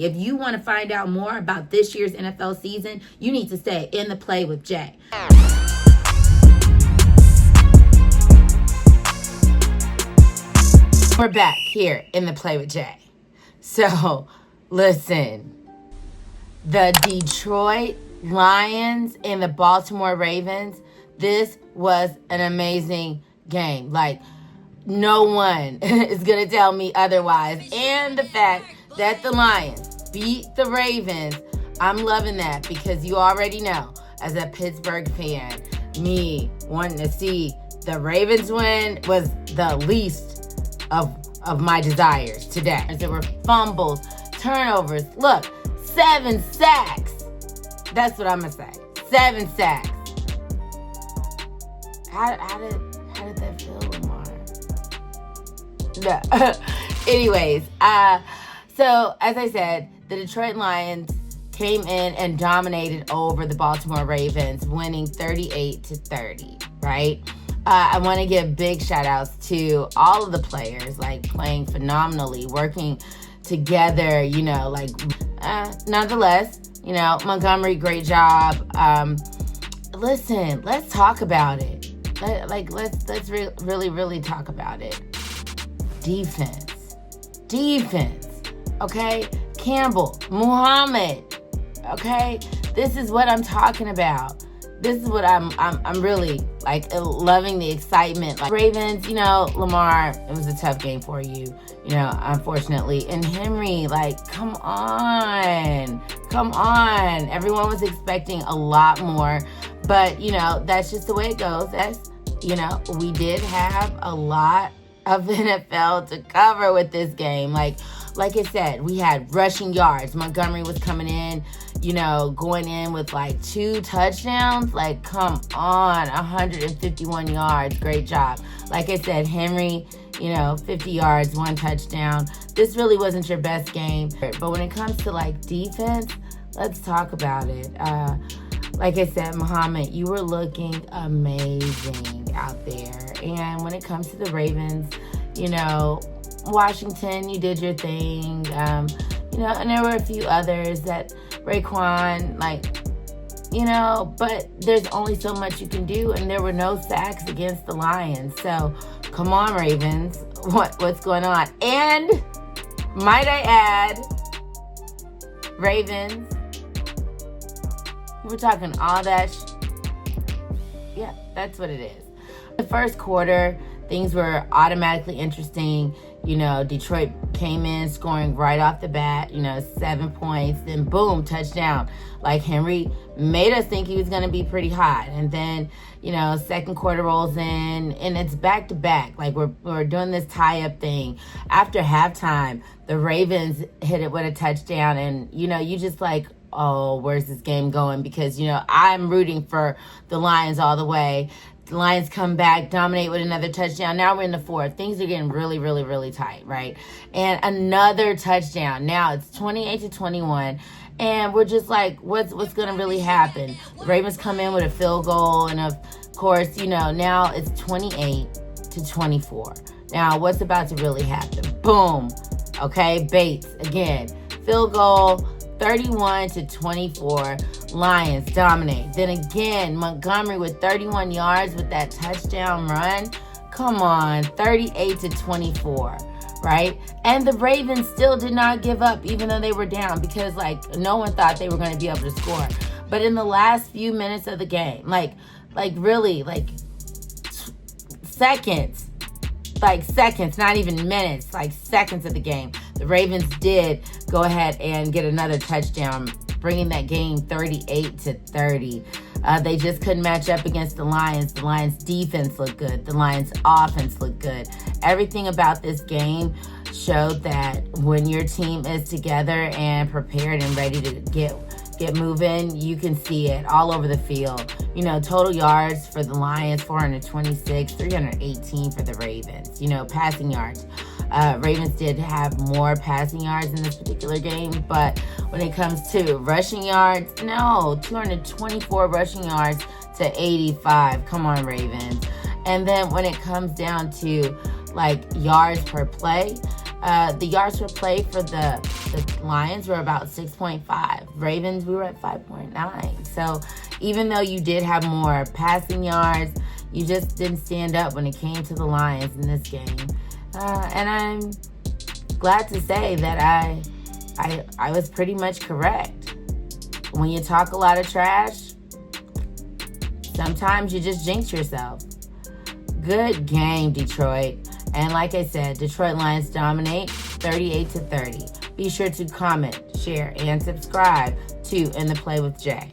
If you want to find out more about this year's NFL season, you need to stay in the Play with Jay. We're back here in the Play with Jay. So, listen, the Detroit Lions and the Baltimore Ravens, this was an amazing game. Like, no one is going to tell me otherwise. And the fact that the Lions beat the Ravens, I'm loving that, because you already know, as a Pittsburgh fan, me wanting to see the Ravens win was the least of my desires today. There were fumbles, turnovers. Look, 7 sacks. That's what I'm going to say. 7 sacks. How did that feel, Lamar? No. Anyways, so as I said, the Detroit Lions came in and dominated over the Baltimore Ravens, winning 38-30, right? I want to give big shout outs to all of the players, like playing phenomenally, working together, nonetheless, Montgomery, great job. Listen, let's talk about it. Let's really talk about it. Defense, okay? Campbell, Muhammad, okay? This is what I'm talking about. This is what I'm really loving, the excitement. Like Ravens, Lamar, it was a tough game for you, unfortunately. And Henry, come on. Everyone was expecting a lot more, but that's just the way it goes. We did have a lot of NFL to cover with this game. Like I said, we had rushing yards. Montgomery was coming in, going in with 2 touchdowns. Come on, 151 yards. Great job. Like I said, Henry, 50 yards, 1 touchdown. This really wasn't your best game. But when it comes to defense, let's talk about it. Like I said, Muhammad, you were looking amazing out there. And when it comes to the Ravens, Washington, you did your thing. And there were a few others that Raekwon, but there's only so much you can do, and there were no sacks against the Lions. So, come on, Ravens. What's going on? And, might I add, Ravens, we're talking all that yeah, that's what it is. The first quarter, things were automatically interesting. Detroit came in scoring right off the bat, 7 points, then boom, touchdown. Henry made us think he was going to be pretty hot. And then, second quarter rolls in, and it's back to back. We're doing this tie-up thing. After halftime, the Ravens hit it with a touchdown, and, you just oh, where's this game going? Because, I'm rooting for the Lions all the way. The Lions come back, dominate with another touchdown. Now we're in the fourth. Things are getting really, really, really tight, right? And another touchdown. Now it's 28-21. And we're just what's going to really happen? The Ravens come in with a field goal. And of course, now it's 28-24. Now what's about to really happen? Boom. Okay, Bates again. Field goal. 31-24, Lions dominate. Then again, Montgomery with 31 yards with that touchdown run. Come on, 38-24, right? And the Ravens still did not give up, even though they were down, because no one thought they were going to be able to score. But in the last few minutes of the game, really, seconds, not even minutes, seconds of the game, the Ravens did go ahead and get another touchdown, bringing that game 38-30. They just couldn't match up against the Lions. The Lions' defense looked good. The Lions' offense looked good. Everything about this game showed that when your team is together and prepared and ready to get moving, you can see it all over the field. Total yards for the Lions, 426, 318 for the Ravens. Passing yards. Ravens did have more passing yards in this particular game, but when it comes to rushing yards, no, 224 rushing yards to 85. Come on, Ravens. And then when it comes down to yards per play, The yards per play for the Lions were about 6.5. Ravens, we were at 5.9. So even though you did have more passing yards, you just didn't stand up when it came to the Lions in this game. And I'm glad to say that I was pretty much correct. When you talk a lot of trash, sometimes you just jinx yourself. Good game, Detroit. And like I said, Detroit Lions dominate 38-30. Be sure to comment, share, and subscribe to In the Play with Jay.